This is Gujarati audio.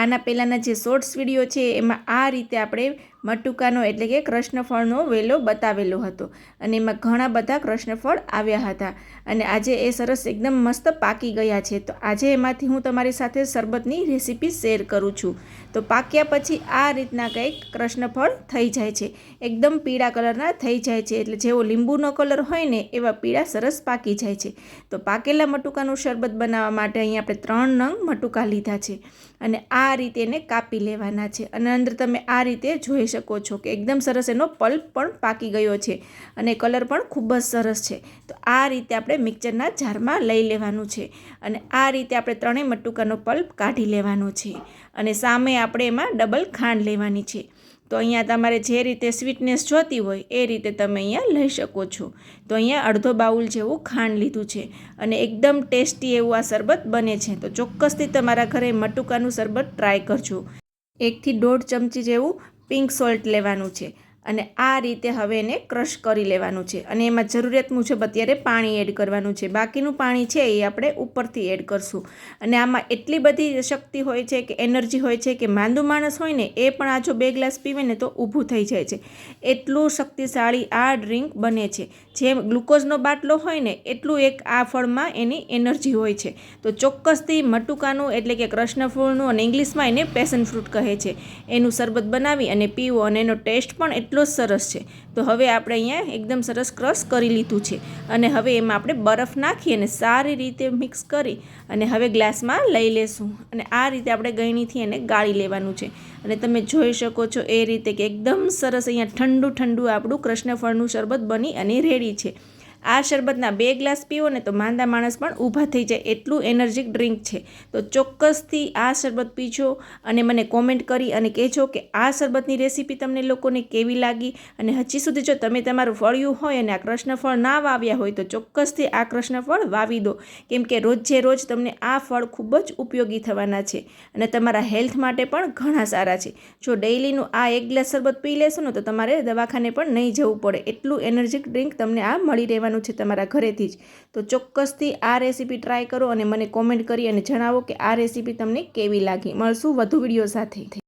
આના પહેલાંના જે શોર્ટ્સ વિડીયો છે એમાં આ રીતે આપણે મટુકાનો એટલે કે કૃષ્ણફળનો વેલો બતાવેલો હતો અને એમાં ઘણા બધા કૃષ્ણફળ આવ્યા હતા અને આજે એ સરસ એકદમ મસ્ત પાકી ગયા છે। તો આજે એમાંથી હું તમારી સાથે શરબતની રેસીપી શેર કરું છું। તો પાક્યા પછી આ રીતના કંઈક કૃષ્ણફળ થઈ જાય છે, એકદમ પીળા કલરના થઈ જાય છે, એટલે જેવો લીંબુનો કલર હોય ને એવા પીળા સરસ પાકી જાય છે। તો પાકેલા મટુકાનું શરબત બનાવવા માટે અહીં આપણે 3 નંગ મટુકા લીધા છે અને આ રીતે એને કાપી લેવાના છે અને અંદર તમે આ રીતે જોઈ શકો છો કે એકદમ સરસ એનો પલ્પ પણ પાકી ગયો છે અને કલર પણ ખૂબ જ સરસ છે। તો આ રીતે આપણે મિક્સરના જારમાં લઈ લેવાનું છે અને આ રીતે આપણે 3 મટુકાનો પલ્પ કાઢી લેવાનો છે અને સામે આપણે એમાં ડબલ ખાંડ લેવાની છે। તો અહીંયા તમારે જે રીતે સ્વીટનેસ જોતી હોય એ રીતે તમે અહીંયા લઈ શકો છો। તો અહીંયા અડધો બાઉલ જેવું ખાંડ લીધું છે અને એકદમ ટેસ્ટી એવું આ શરબત બને છે। તો ચોક્કસથી તમારા ઘરે મટુકાનું શરબત ટ્રાય કરજો। 1 થી 1.5 ચમચી જેવું પિંક સોલ્ટ લેવાનું છે અને આ રીતે હવે એને ક્રશ કરી લેવાનું છે અને એમાં જરૂરિયાત મુજબ અત્યારે પાણી એડ કરવાનું છે। બાકીનું પાણી છે એ આપણે ઉપરથી એડ કરશું અને આમાં એટલી બધી શક્તિ હોય છે કે એનર્જી હોય છે કે માંદું માણસ હોય ને એ પણ આ જો 2 ગ્લાસ પીવે ને તો ઊભું થઈ જાય છે, એટલું શક્તિશાળી આ ડ્રિંક બને છે। જેમ ગ્લુકોઝનો બાટલો હોય ને એટલું એક આ ફળમાં એની એનર્જી હોય છે। તો ચોક્કસથી મટુકાનું એટલે કે કૃષ્ણફળનું અને ઇંગ્લિશમાં એને પેશન ફ્રૂટ કહે છે એનું શરબત બનાવી અને પીવો અને એનો ટેસ્ટ પણ એટલો જ સરસ છે। તો હવે આપણે અહીંયા એકદમ સરસ ક્રશ કરી લીધું છે અને હવે એમાં આપણે બરફ નાખી અને સારી રીતે મિક્સ કરી અને હવે ગ્લાસમાં લઈ લેશું અને આ રીતે આપણે ગળણીથી એને ગાળી લેવાનું છે અને તમે જોઈ શકો છો એ રીતે કે એકદમ સરસ અહીંયા ઠંડુ ઠંડુ આપણું કૃષ્ણફળનું શરબત બની અને રેડી છે। આ શરબતના 2 ગ્લાસ પીવો ને તો માંદા માણસ પણ ઊભા થઈ જાય એટલું એનર્જિક ડ્રિંક છે। તો ચોક્કસથી આ શરબત પીજો અને મને કોમેન્ટ કરી અને કહેજો કે આ શરબતની રેસીપી તમને લોકોને કેવી લાગી અને હજી સુધી જો તમે તમારું ફળિયું હોય અને આ કૃષ્ણફળ ના વાવ્યા હોય તો ચોક્કસથી આ કૃષ્ણફળ વાવી દો, કેમ કે રોજે રોજ તમને આ ફળ ખૂબ જ ઉપયોગી થવાના છે અને તમારા હેલ્થ માટે પણ ઘણા સારા છે। જો ડેઇલીનું આ 1 ગ્લાસ શરબત પી લેશો ને તો તમારે દવાખાને પણ નહીં જવું પડે, એટલું એનર્જિક ડ્રિંક તમને આ મળી રહેવાનું છે તમારા ઘરેથી જ। તો ચોક્કસથી આ રેસીપી ટ્રાય કરો અને મને કોમેન્ટ કરી અને જણાવો કે આ રેસીપી તમને કેવી લાગી। મળશું વધુ વિડીયો સાથે।